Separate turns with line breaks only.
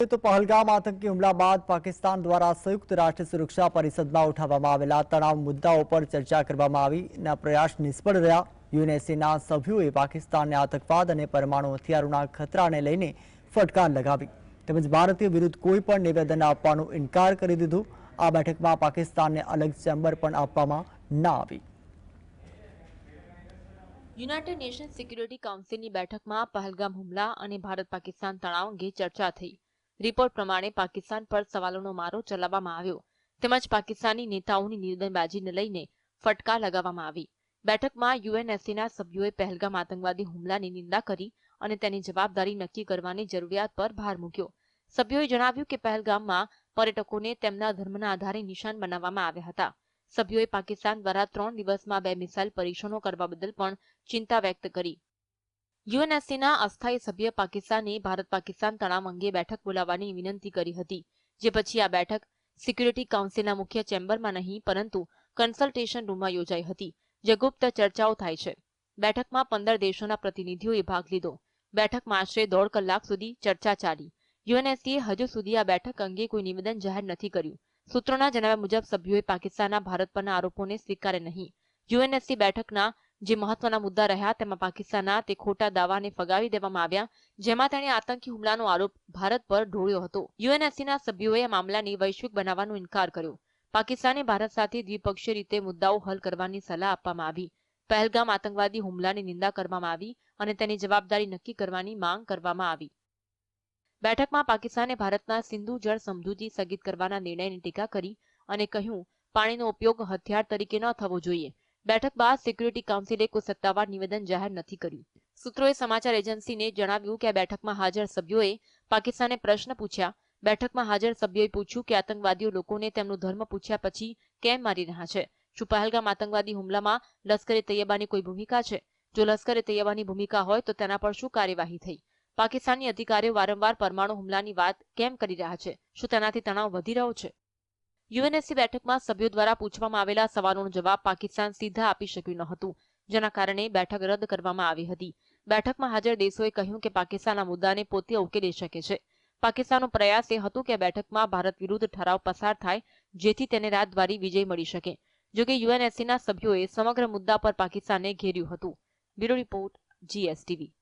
તો પહલગામ આતંકી હુમલા બાદ પાકિસ્તાન દ્વારા સંયુક્ત રાષ્ટ્ર સુરક્ષા પરિષદમાં ઉઠાવવામાં આવેલા તણાવ મુદ્દાઓ પર ચર્ચા કરવામાં આવી પ્રયાસ નિષ્ફળ રહ્યા। યુએનએસસીના સભ્યોએ પાકિસ્તાનને આતંકવાદ અને પરમાણુ હથિયારોના ખતરાને લઈને ફટકાર લગાવી તેમજ ભારતીય વિરુદ્ધ કોઈ પણ નિવેદન આપવાનો ઇનકાર કરી દીધો। આ બેઠકમાં પાકિસ્તાનને અલગ ચેમ્બર પણ આપવામાં ન આવી।
યુનાઇટેડ નેશન સિક્યુરિટી કાઉન્સિલની બેઠકમાં પહલગામ હુમલા અને ભારત પાકિસ્તાન તણાવ અંગે ચર્ચા થઈ। રિપોર્ટ પ્રમાણે પાકિસ્તાન પર સવાલોનો મારો ચલાવવામાં આવ્યો તેમજ પાકિસ્તાની નેતાઓની નિવેદનબાજીને લઈને ફટકાર લગાવવામાં આવી। બેઠકમાં યુએનએસસીના સભ્યોએ પહલગામ આતંકવાદી હુમલાની નિંદા કરી અને તેની જવાબદારી નક્કી કરવાની જરૂરિયાત પર ભાર મૂક્યો। સભ્યોએ જણાવ્યું કે પહલગામમાં પર્યટકોને તેમના ધર્મના આધારે નિશાન બનાવવામાં આવ્યા હતા। સભ્યોએ પાકિસ્તાન દ્વારા 3 દિવસમાં 2 મિસાઇલ પરીક્ષણો કરવા બદલ પણ ચિંતા વ્યક્ત કરી। યુએનએસસીના અસ્થાયી સભ્ય પાકિસ્તાને ભારત પાકિસ્તાન તણાવ અંગે બેઠક બોલાવવાની વિનંતી કરી હતી, જે પછી આ બેઠક સિક્યુરિટી કાઉન્સિલના મુખ્ય ચેમ્બરમાં નહીં પરંતુ કન્સલ્ટેશન રૂમમાં યોજાઈ હતી, જે ગુપ્ત ચર્ચાઓ થાય છે। બેઠકમાં 15 દેશોના પ્રતિનિધિઓએ ભાગ લીધો। બેઠકમાં આશરે 1.5 કલાક સુધી ચર્ચા ચાલી। યુએનએસસીએ હજુ સુધી આ બેઠક અંગે કોઈ નિવેદન જાહેર નથી કર્યું। સૂત્રોના જણાવ્યા મુજબ સભ્યોએ પાકિસ્તાનના ભારત પરના આરોપોને સ્વીકાર્યા નહીં। યુએનએસસી બેઠકના જે મહત્વના મુદ્દા રહ્યા તેમાં પાકિસ્તાનના તે ખોટા દાવાને ફગાવી દેવામાં આવ્યા, જેમાં તેણે આતંકી હુમલાનો આરોપ ભારત પર ઢોળ્યો હતો। યુએનએસસીના સભ્યોએ આ મામલાને વૈશ્વિક બનાવવાનો ઇનકાર કર્યો। પાકિસ્તાને ભારત સાથે દ્વિપક્ષીય રીતે મુદ્દાઓ હલ કરવાની સલાહ આપવામાં આવી। પહલગામ આતંકવાદી હુમલાની નિંદા કરવામાં આવી અને તેની જવાબદારી નક્કી કરવાની માંગ કરવામાં આવી। બેઠકમાં પાકિસ્તાને ભારતના સિંધુ જળ સમજૂતી સ્થગિત કરવાના નિર્ણયની ટીકા કરી અને કહ્યું પાણીનો ઉપયોગ હથિયાર તરીકે ન થવો જોઈએ। બેઠક બાદ સિક્યુરિટી કાઉન્સિલે કોઈ સત્તાવાર નિવેદન જાહેર નથી કર્યું। સૂત્રોએ સમાચાર એજન્સીને જણાવ્યું કે આ બેઠકમાં હાજર સભ્યોએ પાકિસ્તાને પ્રશ્ન પૂછ્યા। બેઠકમાં હાજર સભ્યોએ પૂછ્યું કે આતંકવાદીઓ લોકોને તેમનો ધર્મ પૂછ્યા પછી કેમ મારી રહ્યા છે? શું પહલગામ આતંકવાદી હુમલામાં લશ્કરે તૈયબાની કોઈ ભૂમિકા છે? જો લશ્કરે તૈયબાની ભૂમિકા હોય તો તેના પર શું કાર્યવાહી થઈ? પાકિસ્તાની અધિકારીઓ વારંવાર પરમાણુ હુમલાની વાત કેમ કરી રહ્યા છે? શું તેનાથી તણાવ વધી રહ્યો છે? યુએનએસસી બેઠકમાં સભ્યો દ્વારા પૂછવામાં આવેલા સવાલોનો જવાબ પાકિસ્તાન સીધા આપી શક્યું ન હતું, જેના કારણે બેઠક રદ કરવામાં આવી હતી। બેઠકમાં હાજર દેશોએ કહ્યું કે પાકિસ્તાન આ મુદ્દાને પોતે ઉકેલી શકે છે। પાકિસ્તાનનો પ્રયાસ એ હતો કે આ બેઠકમાં ભારત વિરુદ્ધ ઠરાવ પસાર થાય, જેથી તેને રાજદ્વારી વિજય મળી શકે। જોકે યુએનએસસીના સભ્યોએ સમગ્ર મુદ્દા પર પાકિસ્તાનને ઘેર્યું હતું। Bureau report, GSTV।